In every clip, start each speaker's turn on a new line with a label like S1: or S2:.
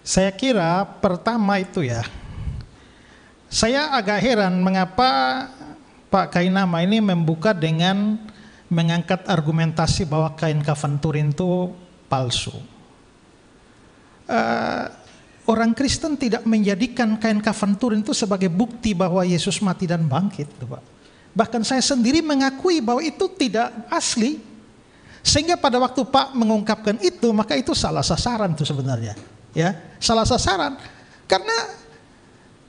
S1: Saya kira pertama itu ya, saya agak heran mengapa Pak Kainama ini membuka dengan mengangkat argumentasi bahwa kain kafan Turin itu palsu. Orang Kristen tidak menjadikan kain kafan Turin itu sebagai bukti bahwa Yesus mati dan bangkit, Pak. Bahkan saya sendiri mengakui bahwa itu tidak asli. Sehingga pada waktu Pak mengungkapkan itu, maka itu salah sasaran itu sebenarnya. Ya, salah sasaran. Karena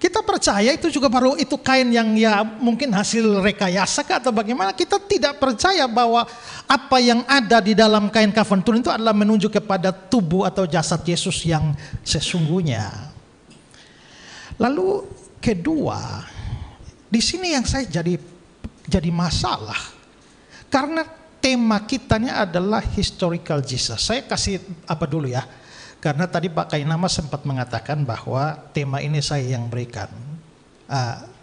S1: kita percaya itu juga baru itu kain yang ya mungkin hasil rekayasa atau bagaimana. Kita tidak percaya bahwa apa yang ada di dalam kain kafan Turin itu adalah menunjuk kepada tubuh atau jasad Yesus yang sesungguhnya. Lalu kedua, di sini yang saya jadi masalah. Karena tema kitanya adalah historical Jesus. Saya kasih apa dulu ya. Karena tadi Pak Kainama sempat mengatakan bahwa tema ini saya yang berikan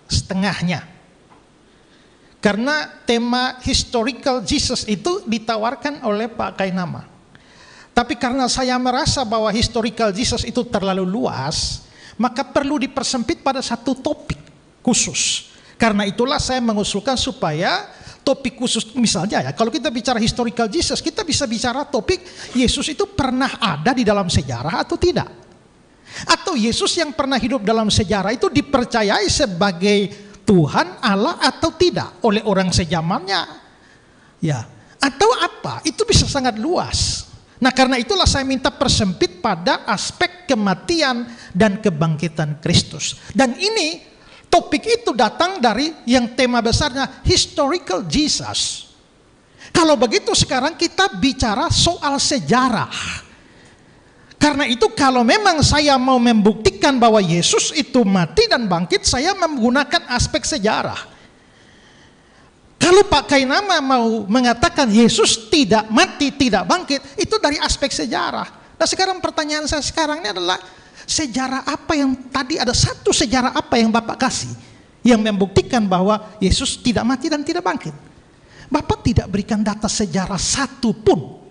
S1: setengahnya. Karena tema historical Jesus itu ditawarkan oleh Pak Kainama. Tapi karena saya merasa bahwa historical Jesus itu terlalu luas, maka perlu dipersempit pada satu topik khusus. Karena itulah saya mengusulkan supaya topik khusus, misalnya ya, kalau kita bicara historical Jesus, kita bisa bicara topik Yesus itu pernah ada di dalam sejarah atau tidak. Atau Yesus yang pernah hidup dalam sejarah itu dipercayai sebagai Tuhan, Allah atau tidak oleh orang sejamannya. Ya, atau apa? Itu bisa sangat luas. Nah, karena itulah saya minta persempit pada aspek kematian dan kebangkitan Kristus. Dan ini topik itu datang dari yang tema besarnya historical Jesus. Kalau begitu sekarang kita bicara soal sejarah. Karena itu kalau memang saya mau membuktikan bahwa Yesus itu mati dan bangkit, saya menggunakan aspek sejarah. Kalau Pak Kainama mau mengatakan Yesus tidak mati, tidak bangkit, itu dari aspek sejarah. Nah sekarang pertanyaan saya sekarang ini adalah, sejarah apa yang tadi ada satu sejarah apa yang Bapak kasih yang membuktikan bahwa Yesus tidak mati dan tidak bangkit? Bapak tidak berikan data sejarah satu pun.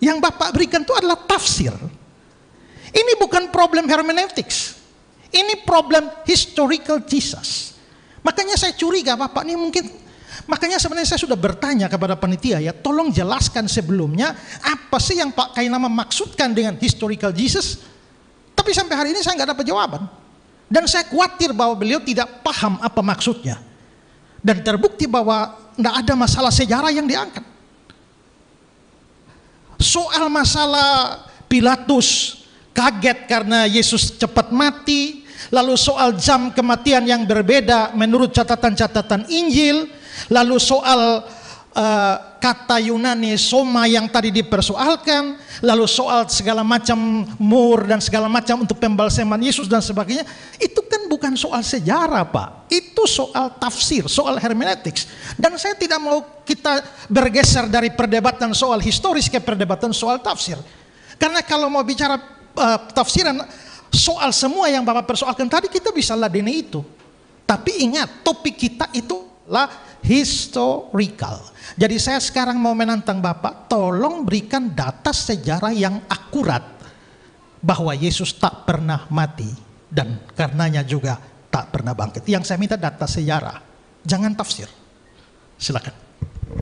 S1: Yang Bapak berikan itu adalah tafsir. Ini bukan problem hermeneutics. Ini problem historical Jesus. Makanya saya curiga Bapak ini mungkin, makanya sebenarnya saya sudah bertanya kepada panitia ya, tolong jelaskan sebelumnya apa sih yang Pak Kainama maksudkan dengan historical Jesus. Tapi sampai hari ini saya nggak dapat jawaban. Dan saya khawatir bahwa beliau tidak paham apa maksudnya. Dan terbukti bahwa tidak ada masalah sejarah yang diangkat. Soal masalah Pilatus kaget karena Yesus cepat mati. Lalu soal jam kematian yang berbeda menurut catatan-catatan Injil. Lalu soal kata Yunani soma yang tadi dipersoalkan, lalu soal segala macam mur dan segala macam untuk pembalseman Yesus dan sebagainya, itu kan bukan soal sejarah Pak, itu soal tafsir, soal hermeneutics. Dan saya tidak mau kita bergeser dari perdebatan soal historis ke perdebatan soal tafsir. Karena kalau mau bicara tafsiran soal semua yang Bapak persoalkan tadi, kita bisa ladeni itu. Tapi ingat, topik kita itu adalah historical. Jadi saya sekarang mau menantang Bapak, tolong berikan data sejarah yang akurat bahwa Yesus tak pernah mati dan karenanya juga tak pernah bangkit. Yang saya minta data sejarah, jangan tafsir. Silakan.